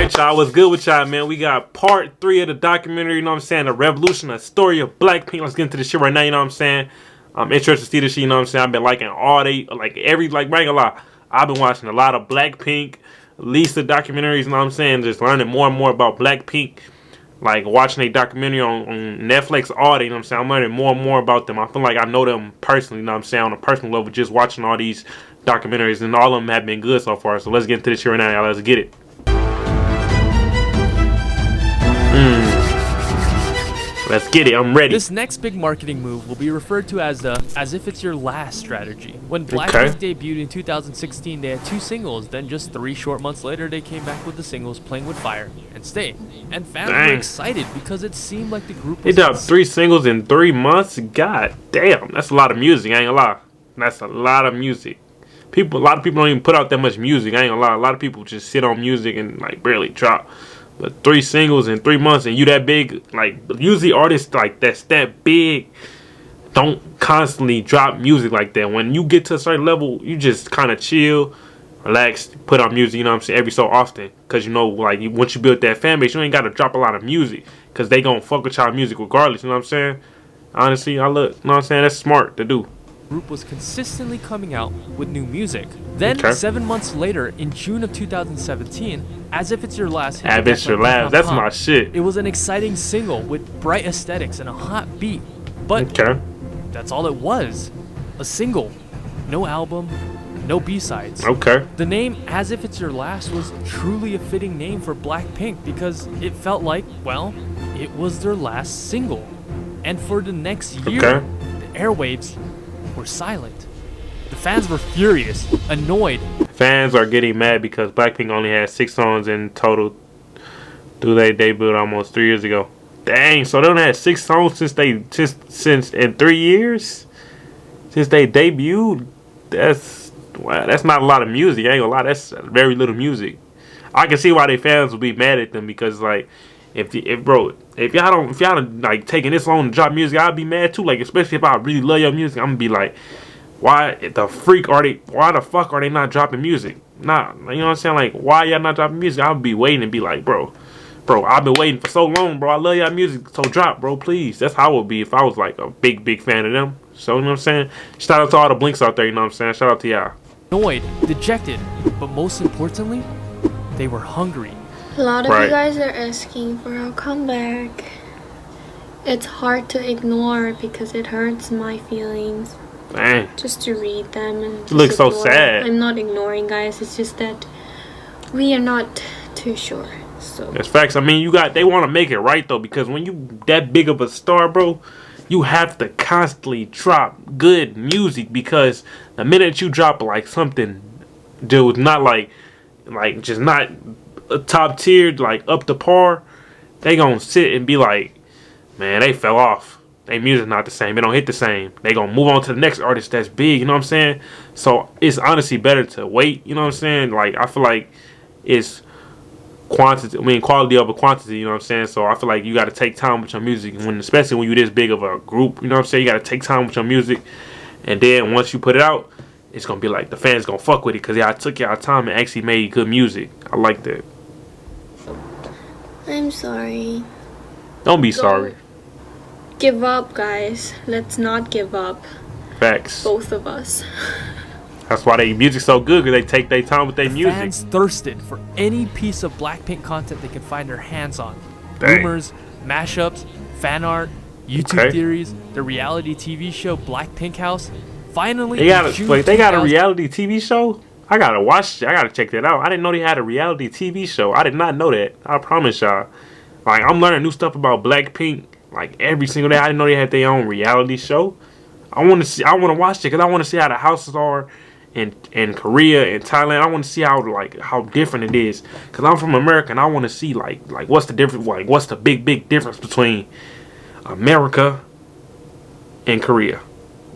Alright, y'all, what's good with y'all, man? We got part 3 of the documentary, you know what I'm saying? The Revolution, a story of BLACKPINK. Let's get into this shit right now, you know what I'm saying? I'm interested to see this shit, you know what I'm saying? I've been liking all they, I ain't gonna lie, I've been watching a lot of BLACKPINK, Lisa documentaries, you know what I'm saying? Just learning more and more about BLACKPINK. Like, watching a documentary on Netflix all day, you know what I'm saying? I'm learning more and more about them. I feel like I know them personally, you know what I'm saying? On a personal level, just watching all these documentaries, and all of them have been good so far. So let's get into this shit right now, y'all. Let's get it. Let's get it. I'm ready. This next big marketing move will be referred to as the "as if it's your last" strategy. When BLACKPINK debuted in 2016, they had 2 singles. Then just 3 short months later, they came back with the singles "Playing with Fire" and "Stay." And fans were excited because it seemed like the group was... They dropped 3 singles in 3 months? God damn. That's a lot of music. I ain't gonna lie. That's a lot of music. A lot of people don't even put out that much music. I ain't gonna lie. A lot of people just sit on music and like barely drop. But 3 singles in 3 months and you that big, like, usually artists like that's that big don't constantly drop music like that. When you get to a certain level, you just kind of chill, relax, put out music, you know what I'm saying, every so often. Because, you know, like, once you build that fan base, you ain't got to drop a lot of music. Because they going to fuck with y'all music regardless, you know what I'm saying? Honestly, you know what I'm saying? That's smart to do. Group was consistently coming out with new music. Then 7 months later, in June of 2017, "As If It's Your Last," hit As If It's Your Last, that's my shit. It was an exciting single with bright aesthetics and a hot beat, but that's all it was, a single, no album, no B-sides. The name "As If It's Your Last" was truly a fitting name for BLACKPINK because it felt like, well, it was their last single. And for the next year, the airwaves were silent. The fans were furious, annoyed. Fans are getting mad because BLACKPINK only had 6 songs in total through their debut almost 3 years ago. Dang, so they only had 6 songs since in 3 years? Since they debuted? That's not a lot of music, I ain't gonna lie, that's very little music. I can see why they fans would be mad at them because like if y'all don't like taking this long to drop music, I'd be mad too. Like, especially if I really love your music, I'm gonna be like, why the fuck are they not dropping music? Nah, you know what I'm saying? Like, why y'all not dropping music? I'll be waiting and be like, bro, I've been waiting for so long, bro. I love y'all music, so drop, bro, please. That's how I would be if I was like a big fan of them. So, you know what I'm saying? Shout out to all the Blinks out there, you know what I'm saying? Shout out to y'all. Annoyed, dejected, but most importantly, they were hungry. A lot of you guys are asking for a comeback. It's hard to ignore because it hurts my feelings. Dang. Just to read them and you look so sad. I'm not ignoring, guys. It's just that we are not too sure. So that's facts. I mean, they want to make it right though, because when you that big of a star, bro, you have to constantly drop good music, because the minute you drop like something, dude, not like just not a top tier, like up to par, they gonna sit and be like, man, they fell off. They music not the same. They don't hit the same. They gonna move on to the next artist that's big. You know what I'm saying? So it's honestly better to wait. You know what I'm saying? Like, I feel like it's quality over quantity. You know what I'm saying? So I feel like you got to take time with your music, especially when you this big of a group. You know what I'm saying? You got to take time with your music, and then once you put it out, it's gonna be like the fans gonna fuck with it because y'all took y'all time and actually made good music. I like that. I'm sorry. Don't be sorry. Give up, guys. Let's not give up. Facts. Both of us. That's why their music's so good, because they take their time with their music. Fans thirsted for any piece of BLACKPINK content they could find their hands on. Dang. Rumors, mashups, fan art, YouTube theories, the reality TV show BLACKPINK House. Finally, they got a reality TV show? I gotta watch it. I gotta check that out. I didn't know they had a reality TV show. I did not know that. I promise y'all. Like, I'm learning new stuff about BLACKPINK like every single day. I didn't know they had their own reality show. I want to watch it because I want to see how the houses are in Korea and Thailand. I want to see how different it is, because I'm from America and I want to see like what's the difference, like what's the big difference between America and Korea.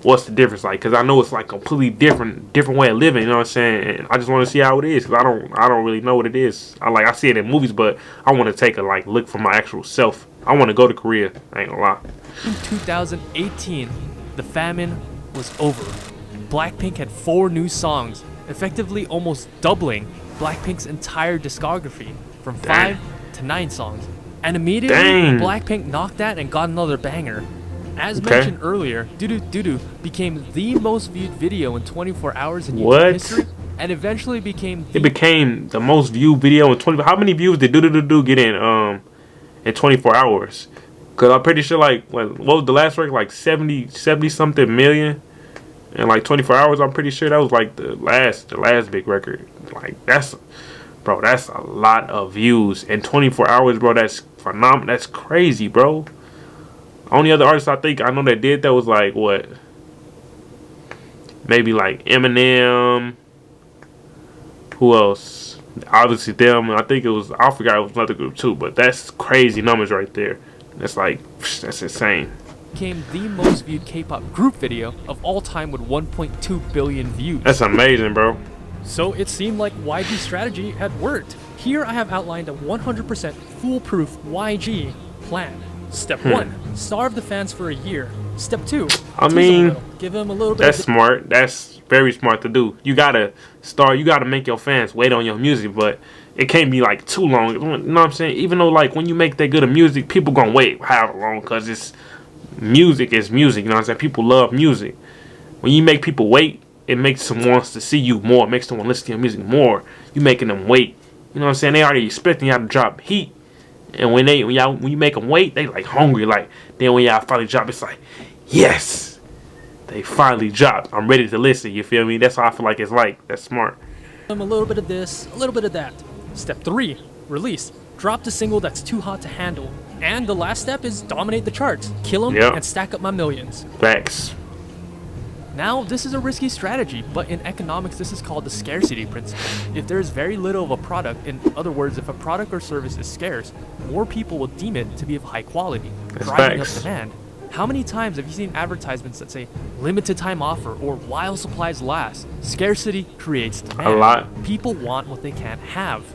What's the difference like? Because I know it's like completely different way of living. You know what I'm saying? And I just want to see how it is, because I don't really know what it is. I see it in movies, but I want to take a look for my actual self. I want to go to Korea. I ain't gonna lie. In 2018, the famine was over. BLACKPINK had 4 new songs, effectively almost doubling BLACKPINK's entire discography. from 5 to 9 songs. And immediately, Blackpink knocked that and got another banger. As mentioned earlier, Doo Doo Doo Doo became the most viewed video in 24 hours in YouTube history, and eventually became the most viewed video in 24. How many views did Doo Doo Doo Doo get in 24 hours? Because I'm pretty sure, like, what was the last record? Like 70 something million in like 24 hours. I'm pretty sure that was like the last big record. Like, that's a lot of views in 24 hours, bro. That's phenomenal. That's crazy, bro. Only other artist I think I know that did that was like what? Maybe like Eminem. Who else? Obviously them. I think it was, I forgot it was another group too, but that's crazy numbers right there. That's like, that's insane. Became the most viewed K-pop group video of all time with 1.2 billion views. That's amazing, bro. So it seemed like YG's strategy had worked. Here I have outlined a 100% foolproof YG plan. Step 1, starve the fans for a year. Step 2, give them a little bit. That's smart. That's very smart to do. You gotta make your fans wait on your music, but it can't be like too long. You know what I'm saying? Even though like when you make that good of music, people gonna wait however long, cause it's music is music. You know what I'm saying? People love music. When you make people wait, it makes them wants to see you more. It makes them want to listen to your music more. You making them wait. You know what I'm saying? They already expecting y'all to drop heat. And when you make them wait, they like hungry. Like, then when y'all finally drop, it's like, yes, they finally dropped. I'm ready to listen. You feel me? That's how I feel like it's like. That's smart. A little bit of this, a little bit of that. Step 3, release. Drop the single that's too hot to handle. And the last step is dominate the charts, kill them, and stack up my millions. Facts. Now, this is a risky strategy, but in economics, this is called the scarcity principle. If there is very little of a product, in other words, if a product or service is scarce, more people will deem it to be of high quality, driving up demand. How many times have you seen advertisements that say, limited time offer, or while supplies last? Scarcity creates demand. A lot. People want what they can't have.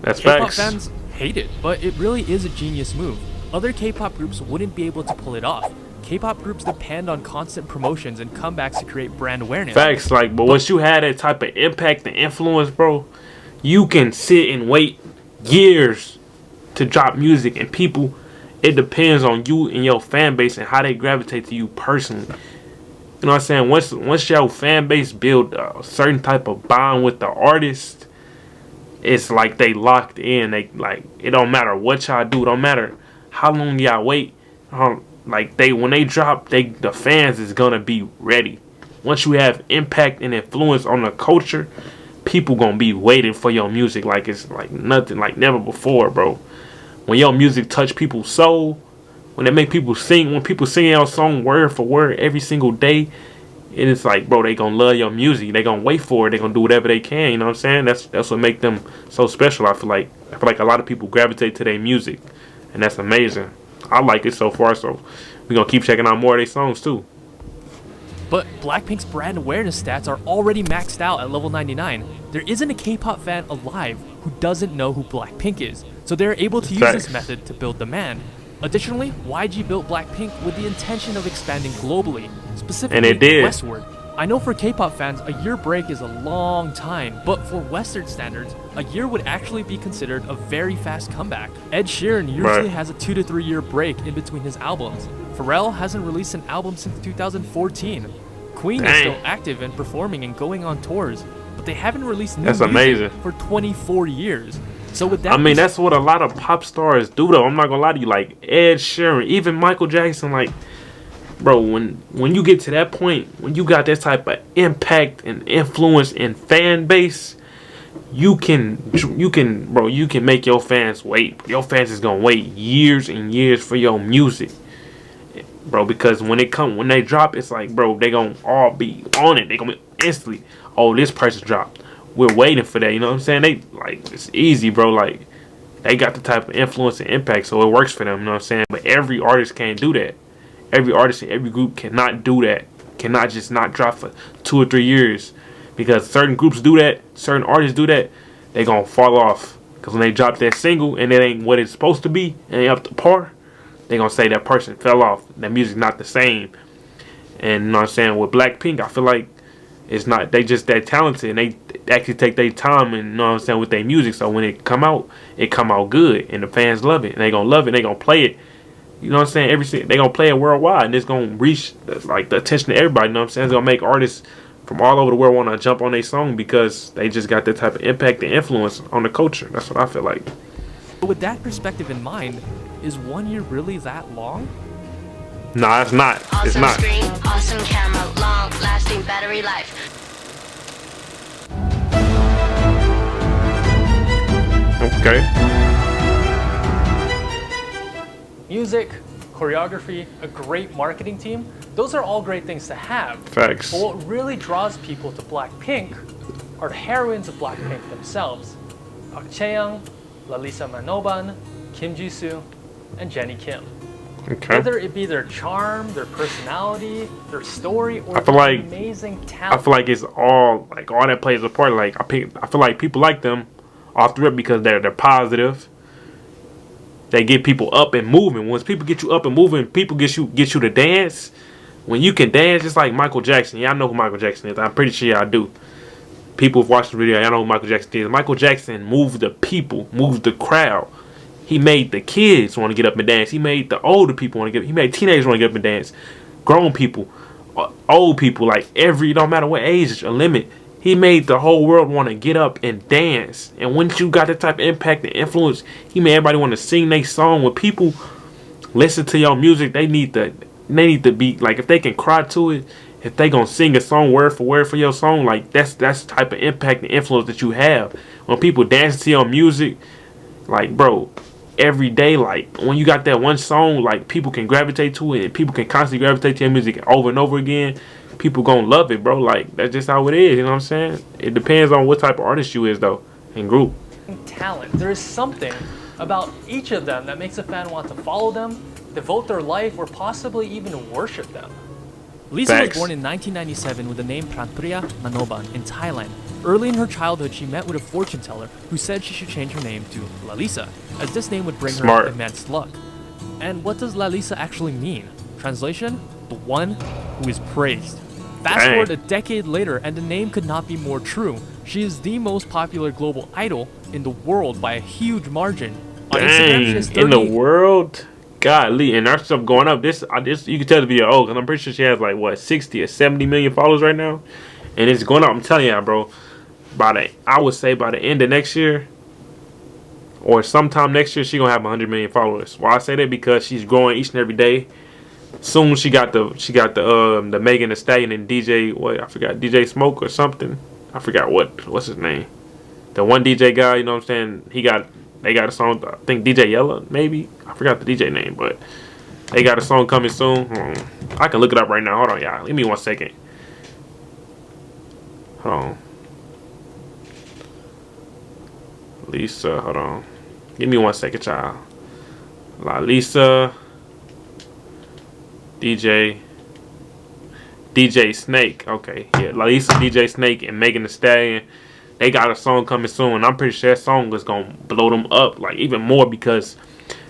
That's K-pop facts. fans hate it, but it really is a genius move. Other K-pop groups wouldn't be able to pull it off. K-pop groups depend on constant promotions and comebacks to create brand awareness. Facts, like, but once you had that type of impact and influence, bro, you can sit and wait years to drop music, and people, it depends on you and your fan base and how they gravitate to you personally. You know what I'm saying? Once your fan base build a certain type of bond with the artist, it's like they locked in. They like, it don't matter what y'all do, it don't matter how long y'all wait. Like when they drop, the fans is gonna be ready. Once you have impact and influence on the culture, people gonna be waiting for your music like it's like nothing, like never before, bro. When your music touch people's soul, when they make people sing, when people sing your song word for word every single day, it is like, bro, they gonna love your music. They gonna wait for it. They gonna do whatever they can. You know what I'm saying? That's what make them so special. I feel like a lot of people gravitate to their music, and that's amazing. I like it so far, so we're going to keep checking out more of their songs, too. But Blackpink's brand awareness stats are already maxed out at level 99. There isn't a K-pop fan alive who doesn't know who Blackpink is, so they're able to use this method to build demand. Additionally, YG built Blackpink with the intention of expanding globally, specifically westward. I know for K-pop fans, a year break is a long time, but for Western standards, a year would actually be considered a very fast comeback. Ed Sheeran usually has a 2 to 3 year break in between his albums. Pharrell hasn't released an album since 2014. Queen is still active and performing and going on tours, but they haven't released new music for 24 years. So with that, that's what a lot of pop stars do, though. I'm not gonna lie to you, like Ed Sheeran, even Michael Jackson, like, bro, when you get to that point, when you got that type of impact and influence and fan base, you can make your fans wait. Your fans is gonna wait years and years for your music, bro. Because when they drop, it's like, bro, they gonna all be on it. They gonna be instantly, oh, this person dropped. We're waiting for that. You know what I'm saying? They like, it's easy, bro. Like, they got the type of influence and impact, so it works for them. You know what I'm saying? But every artist can't do that. Every artist in every group cannot do that. Cannot just not drop for 2 or 3 years. Because certain groups do that, certain artists do that, they gonna fall off. Because when they drop that single and it ain't what it's supposed to be, and ain't up to par, they gonna say that person fell off. That music's not the same. And you know what I'm saying? With Blackpink, I feel like It's not, they just that talented, and they actually take their time and, you know what I'm saying, with their music. So when it come out good, and the fans love it, and they gonna love it, and they gonna play it. You know what I'm saying? They gonna play it worldwide, and it's gonna reach like the attention of everybody. You know what I'm saying? It's gonna make artists from all over the world want to jump on their song because they just got that type of impact and influence on the culture. That's what I feel like. With that perspective in mind, is 1 year really that long? No, it's not. Awesome it's not. Screen, awesome camera, long lasting battery life. Okay. Music, choreography, a great marketing team, those are all great things to have. Facts. But what really draws people to Blackpink are the heroines of Blackpink themselves. Park Chaeyoung, Lalisa Manoban, Kim Jisoo, and Jennie Kim. Okay. Whether it be their charm, their personality, their story, or I feel their like amazing talent. I feel like it's all that plays a part. Like I feel like people like them off the rip because they're positive. They get people up and moving. Once people get you up and moving, people get you to dance. When you can dance, it's like Michael Jackson. Y'all know who Michael Jackson is. I'm pretty sure y'all do. People who've watched the video, y'all know who Michael Jackson is. Michael Jackson moved the people, moved the crowd. He made the kids want to get up and dance. He made the older people want to get. He made teenagers want to get up and dance. Grown people, old people, like no matter what age, a limit. He made the whole world want to get up and dance. And once you got that type of impact and influence, he made everybody want to sing their song. When people listen to your music, they need to be like, if they can cry to it, if they gonna sing a song word for word for your song, like that's the type of impact and influence that you have. When people dance to your music, like bro, every day, like when you got that one song, like people can gravitate to it, and people can constantly gravitate to your music over and over again. People gonna love it, bro. Like that's just how it is. You know what I'm saying? It depends on what type of artist you is, though, and group. Talent. There is something about each of them that makes a fan want to follow them, devote their life, or possibly even worship them. Lisa Facts. was born in 1997 with the name Pranpriya Manoban in Thailand. Early in her childhood, she met with a fortune teller who said she should change her name to Lalisa, as this name would bring Smart. her immense luck. And what does Lalisa actually mean? Translation? The one who is praised. Fast Dang. forward a decade later, and the name could not be more true. She is the most popular global idol in the world by a huge margin. On Instagram, she has Dang, in the world? Golly, and our stuff going up. This you can tell the video old, because I'm pretty sure she has like what 60 or 70 million followers right now, and it's going up. I'm telling you, bro. I would say by the end of next year, or sometime next year, she gonna have 100 million followers. Why I say that? Because she's growing each and every day. Soon she got the Megan Thee Stallion and DJ, I forgot, DJ Smoke or something. I forgot what's his name. The one DJ guy, you know what I'm saying? They got a song, I think DJ Yella, maybe. I forgot the DJ name, but they got a song coming soon. I can look it up right now. Hold on, y'all. Give me 1 second. Hold on. Lisa, hold on. Give me 1 second, child. Lisa, DJ Snake. Okay, yeah. Lisa, DJ Snake, and Megan Thee Stallion. They got a song coming soon. I'm pretty sure that song is gonna blow them up, like even more, because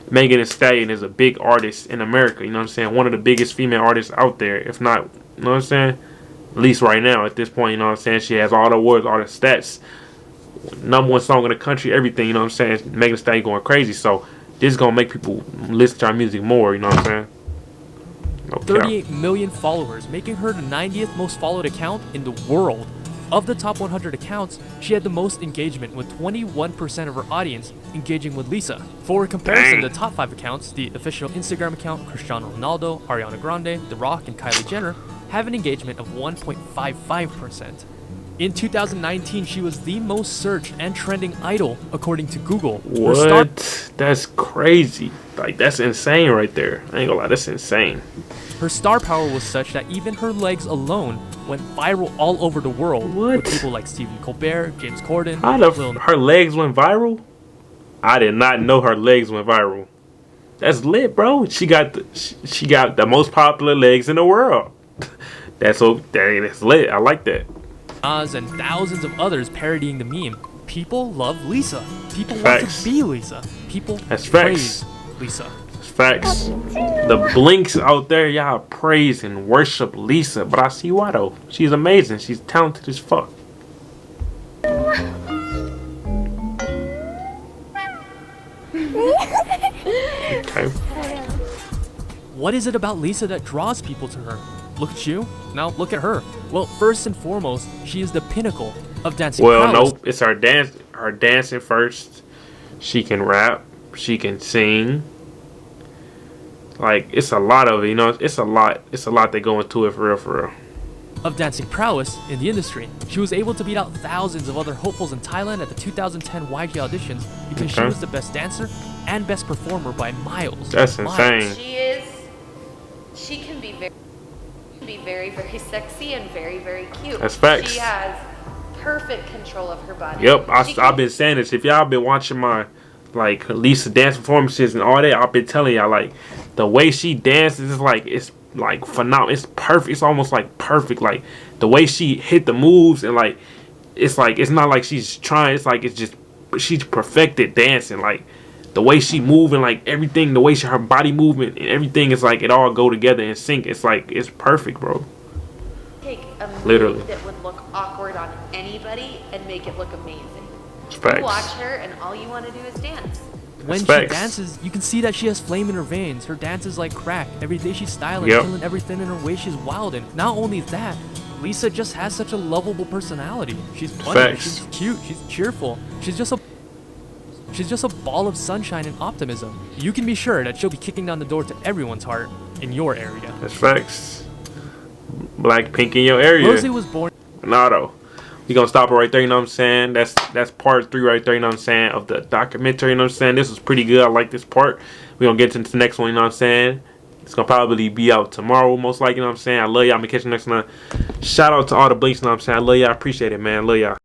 Megan Thee Stallion is a big artist in America. You know what I'm saying? One of the biggest female artists out there, if not, you know what I'm saying? At least right now, at this point, you know what I'm saying? She has all the awards, all the stats, #1 song in the country, everything. You know what I'm saying? Megan Thee Stallion going crazy. So this is gonna make people listen to our music more. You know what I'm saying? No 38 million followers, making her the 90th most followed account in the world. Of the top 100 accounts, she had the most engagement, with 21% of her audience engaging with Lisa. For comparison, the top 5 accounts, the official Instagram account, Cristiano Ronaldo, Ariana Grande, The Rock, and Kylie Jenner, have an engagement of 1.55%. In 2019, she was the most searched and trending idol, according to Google. What? That's crazy. Like, that's insane right there. I ain't gonna lie, that's insane. Her star power was such that even her legs alone went viral all over the world. What? With people like Stephen Colbert, James Corden, Her legs went viral? I did not know her legs went viral. That's lit, bro. She got the most popular legs in the world. That's lit. I like that. And thousands of others parodying the meme. People love Lisa. People Facts. want to be Lisa. People That's praise facts. Lisa. facts. The blinks out there, y'all praise and worship Lisa, but I see why though. She's amazing. She's talented as fuck. Okay. What is it about Lisa that draws people to her? Look at you. Now look at her. Well, first and foremost, she is the pinnacle of dancing prowess. Nope. It's her dancing first. She can rap. She can sing. Like, it's a lot of it, you know. It's a lot that go into it for real. Of dancing prowess in the industry. She was able to beat out thousands of other hopefuls in Thailand at the 2010 YG auditions because she was the best dancer and best performer by miles. That's insane. She can be very, very sexy and very, very cute. That's facts. She has perfect control of her body. Yep, I've been saying this. If y'all been watching my like Lisa dance performances and all that, I've been telling y'all, like, the way she dances is like, it's like phenomenal. It's perfect. It's almost like perfect. Like the way she hit the moves and like it's not like she's trying. It's like she's perfected dancing. Like the way she moving, like everything, the way her body movement and everything is like it all go together and sync. It's like it's perfect, bro. Take a Literally move that would look awkward on anybody and make it look amazing. Facts. You watch her and all you want to do is dance. When she dances, you can see that she has flame in her veins. Her dance is like crack. Every day she's styling, killing everything in her way. She's wild, and not only that, Lisa just has such a lovable personality. She's funny, she's cute, she's cheerful. She's just a ball of sunshine and optimism. You can be sure that she'll be kicking down the door to everyone's heart in your area. That's facts. BLACKPINK in your area. Rosie was born. Nah, though. We gonna stop it right there, you know what I'm saying? That's part 3 right there, you know what I'm saying, of the documentary, you know what I'm saying? This was pretty good. I like this part. We gonna get into the next one, you know what I'm saying? It's gonna probably be out tomorrow, most likely, you know what I'm saying? I love y'all. I'm gonna catch you next time. Shout out to all the blinks, you know what I'm saying? I love y'all. I appreciate it, man. I love y'all.